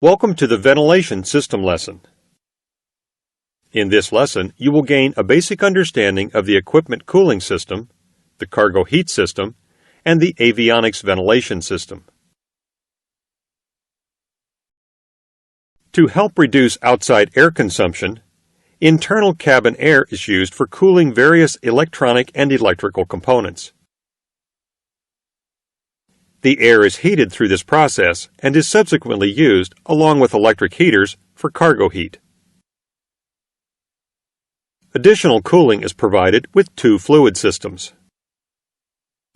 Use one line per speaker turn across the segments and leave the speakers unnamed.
Welcome to the ventilation system lesson. In this lesson, you will gain a basic understanding of the equipment cooling system, the cargo heat system, and the avionics ventilation system. To help reduce outside air consumption, internal cabin air is used for cooling various electronic and electrical components. The air is heated through this process and is subsequently used, along with electric heaters, for cargo heat. Additional cooling is provided with two fluid systems.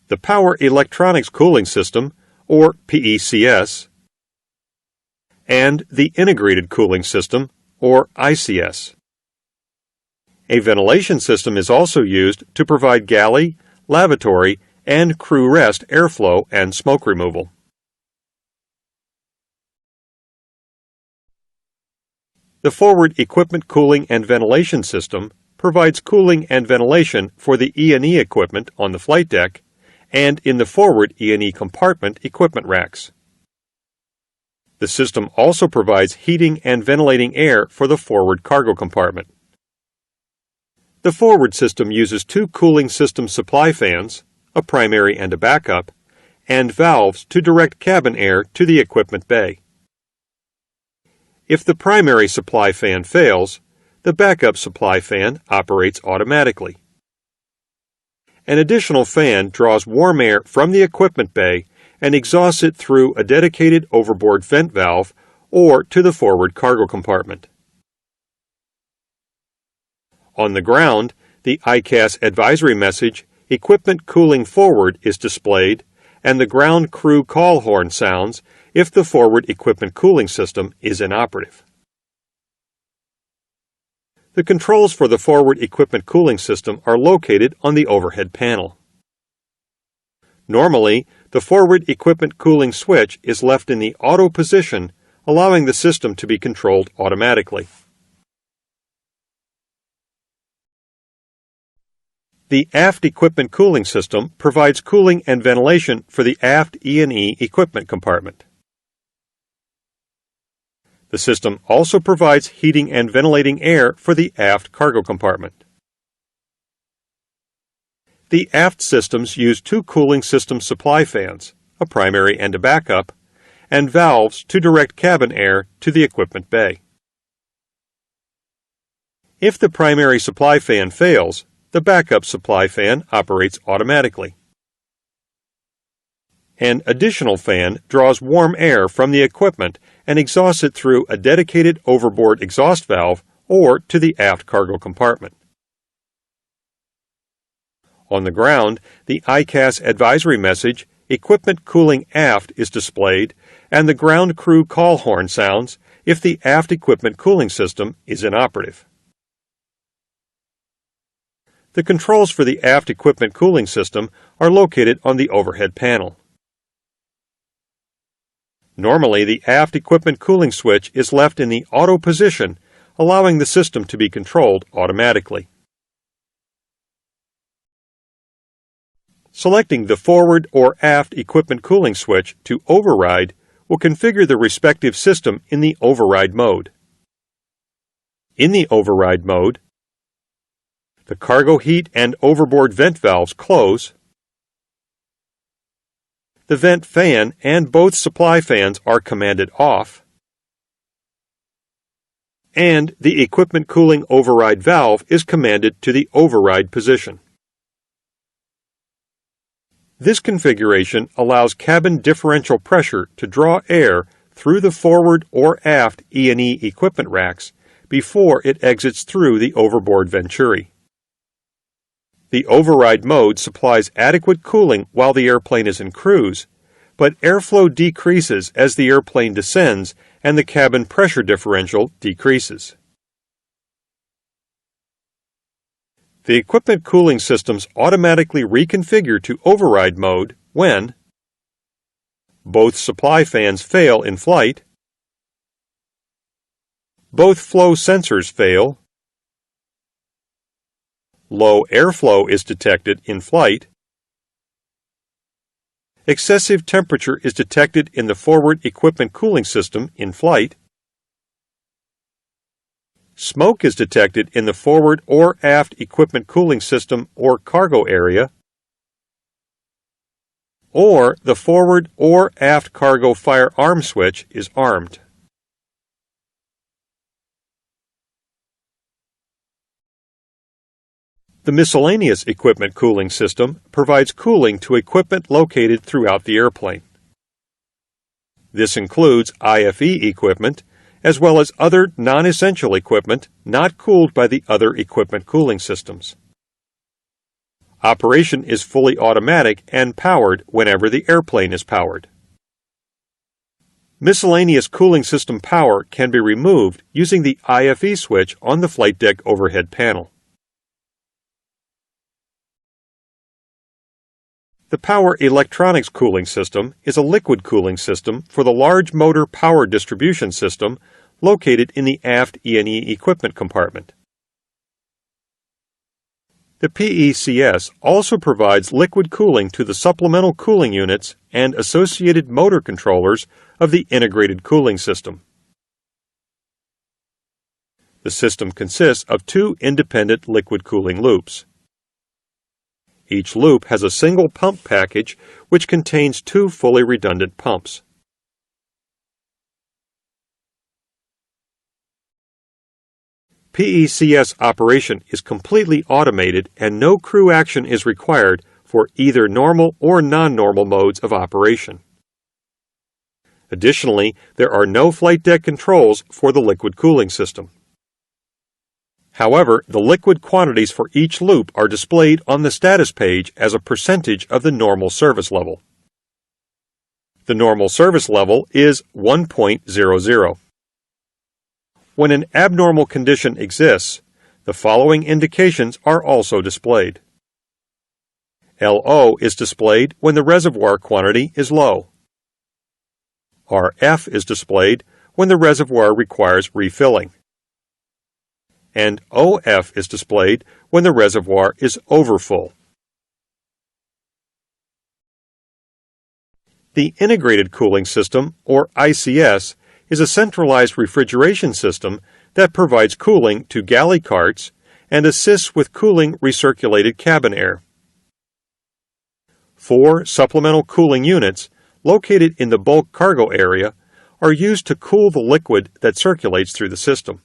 The Power Electronics Cooling System, or PECS, and the Integrated Cooling System, or ICS. A ventilation system is also used to provide galley, lavatory, and crew rest airflow and smoke removal. The Forward Equipment Cooling and Ventilation System provides cooling and ventilation for the E&E equipment on the flight deck and in the forward E&E compartment equipment racks. The system also provides heating and ventilating air for the forward cargo compartment. The forward system uses two cooling system supply fans, a primary and a backup, and valves to direct cabin air to the equipment bay. If the primary supply fan fails, the backup supply fan operates automatically. An additional fan draws warm air from the equipment bay and exhausts it through a dedicated overboard vent valve or to the forward cargo compartment. On the ground, the ICAS advisory message "Equipment cooling forward" is displayed, and the ground crew call horn sounds if the forward equipment cooling system is inoperative. The controls for the forward equipment cooling system are located on the overhead panel. Normally, the forward equipment cooling switch is left in the auto position, allowing the system to be controlled automatically. The aft equipment cooling system provides cooling and ventilation for the aft E&E equipment compartment. The system also provides heating and ventilating air for the aft cargo compartment. The aft systems use two cooling system supply fans, a primary and a backup, and valves to direct cabin air to the equipment bay. If the primary supply fan fails, the backup supply fan operates automatically. An additional fan draws warm air from the equipment and exhausts it through a dedicated overboard exhaust valve or to the aft cargo compartment. On the ground, the ICAS advisory message "Equipment cooling aft" is displayed, and the ground crew call horn sounds if the aft equipment cooling system is inoperative. The controls for the aft equipment cooling system are located on the overhead panel. Normally, the aft equipment cooling switch is left in the auto position, allowing the system to be controlled automatically. Selecting the forward or aft equipment cooling switch to override will configure the respective system in the override mode. In the override mode, the cargo heat and overboard vent valves close, the vent fan and both supply fans are commanded off, and the equipment cooling override valve is commanded to the override position. This configuration allows cabin differential pressure to draw air through the forward or aft E&E equipment racks before it exits through the overboard venturi. The override mode supplies adequate cooling while the airplane is in cruise, but airflow decreases as the airplane descends and the cabin pressure differential decreases. The equipment cooling systems automatically reconfigure to override mode when both supply fans fail in flight, both flow sensors fail, low airflow is detected in flight, Excessive temperature is detected in the forward equipment cooling system in flight. Smoke is detected in the forward or aft equipment cooling system or cargo area. Or the forward or aft cargo fire arm switch is armed. The miscellaneous equipment cooling system provides cooling to equipment located throughout the airplane. This includes IFE equipment, as well as other non-essential equipment not cooled by the other equipment cooling systems. Operation is fully automatic and powered whenever the airplane is powered. Miscellaneous cooling system power can be removed using the IFE switch on the flight deck overhead panel. The power electronics cooling system is a liquid cooling system for the large motor power distribution system located in the aft E&E equipment compartment. The PECS also provides liquid cooling to the supplemental cooling units and associated motor controllers of the integrated cooling system. The system consists of two independent liquid cooling loops. Each loop has a single pump package which contains two fully redundant pumps. PECS operation is completely automated and no crew action is required for either normal or non-normal modes of operation. Additionally, there are no flight deck controls for the liquid cooling system. However, the liquid quantities for each loop are displayed on the status page as a percentage of the normal service level. The normal service level is 1.00. When an abnormal condition exists, the following indications are also displayed. LO is displayed when the reservoir quantity is low. RF is displayed when the reservoir requires refilling. And OF is displayed when the reservoir is overfull. The Integrated Cooling System, or ICS, is a centralized refrigeration system that provides cooling to galley carts and assists with cooling recirculated cabin air. 4 supplemental cooling units, located in the bulk cargo area, are used to cool the liquid that circulates through the system.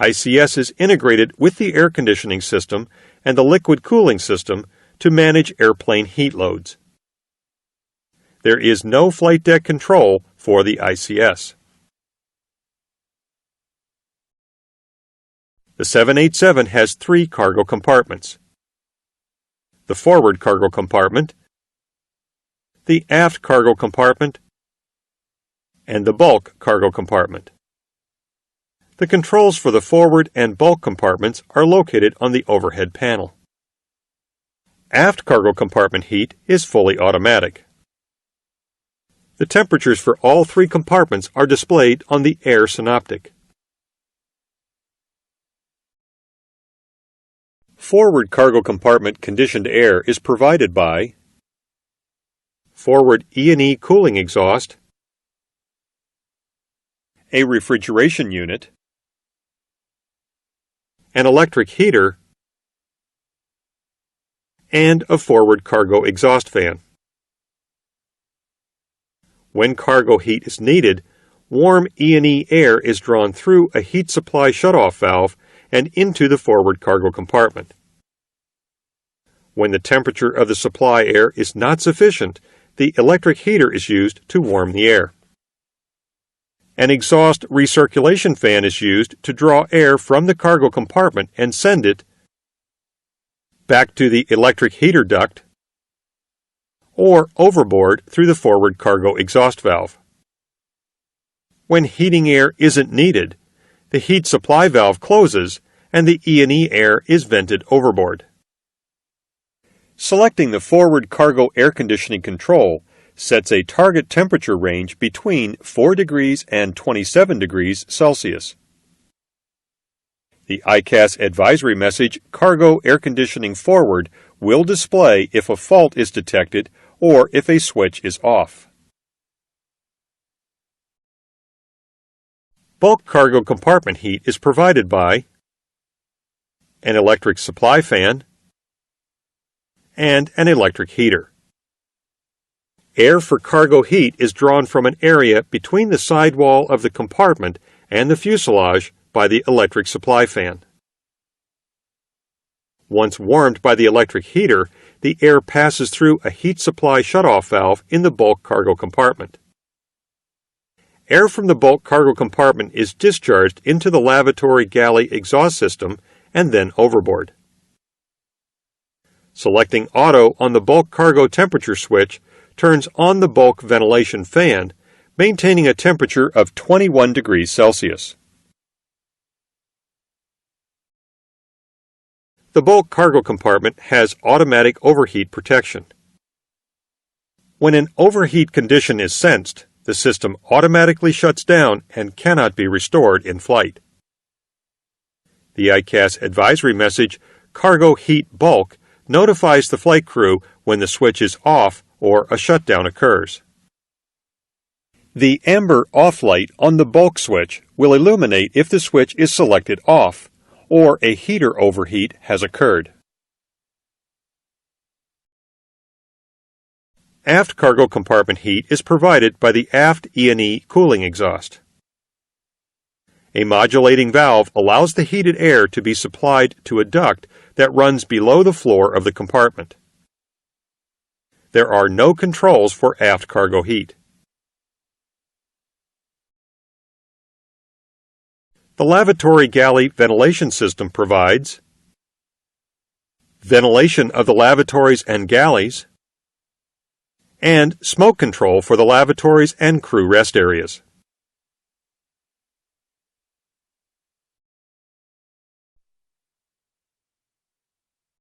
ICS is integrated with the air conditioning system and the liquid cooling system to manage airplane heat loads. There is no flight deck control for the ICS. The 787 has 3 cargo compartments: the forward cargo compartment, the aft cargo compartment, and the bulk cargo compartment. The controls for the forward and bulk compartments are located on the overhead panel. Aft cargo compartment heat is fully automatic. The temperatures for all 3 compartments are displayed on the air synoptic. Forward cargo compartment conditioned air is provided by forward E&E cooling exhaust, a refrigeration unit, an electric heater, and a forward cargo exhaust fan. When cargo heat is needed, warm E&E air is drawn through a heat supply shutoff valve and into the forward cargo compartment. When the temperature of the supply air is not sufficient, the electric heater is used to warm the air. An exhaust recirculation fan is used to draw air from the cargo compartment and send it back to the electric heater duct or overboard through the forward cargo exhaust valve. When heating air isn't needed, the heat supply valve closes and the E&E air is vented overboard. Selecting the forward cargo air conditioning control sets a target temperature range between 4 degrees and 27 degrees Celsius. The ICAS advisory message, Cargo Air Conditioning Forward, will display if a fault is detected or if a switch is off. Bulk cargo compartment heat is provided by an electric supply fan and an electric heater. Air for cargo heat is drawn from an area between the sidewall of the compartment and the fuselage by the electric supply fan. Once warmed by the electric heater, the air passes through a heat supply shutoff valve in the bulk cargo compartment. Air from the bulk cargo compartment is discharged into the lavatory galley exhaust system and then overboard. Selecting Auto on the bulk cargo temperature switch turns on the bulk ventilation fan, maintaining a temperature of 21 degrees Celsius. The bulk cargo compartment has automatic overheat protection. When an overheat condition is sensed, the system automatically shuts down and cannot be restored in flight. The ICAS advisory message, Cargo Heat Bulk, notifies the flight crew when the switch is off or a shutdown occurs. The amber off light on the bulk switch will illuminate if the switch is selected off or a heater overheat has occurred. Aft cargo compartment heat is provided by the aft E&E cooling exhaust. A modulating valve allows the heated air to be supplied to a duct that runs below the floor of the compartment. There are no controls for aft cargo heat. The lavatory galley ventilation system provides ventilation of the lavatories and galleys, and smoke control for the lavatories and crew rest areas.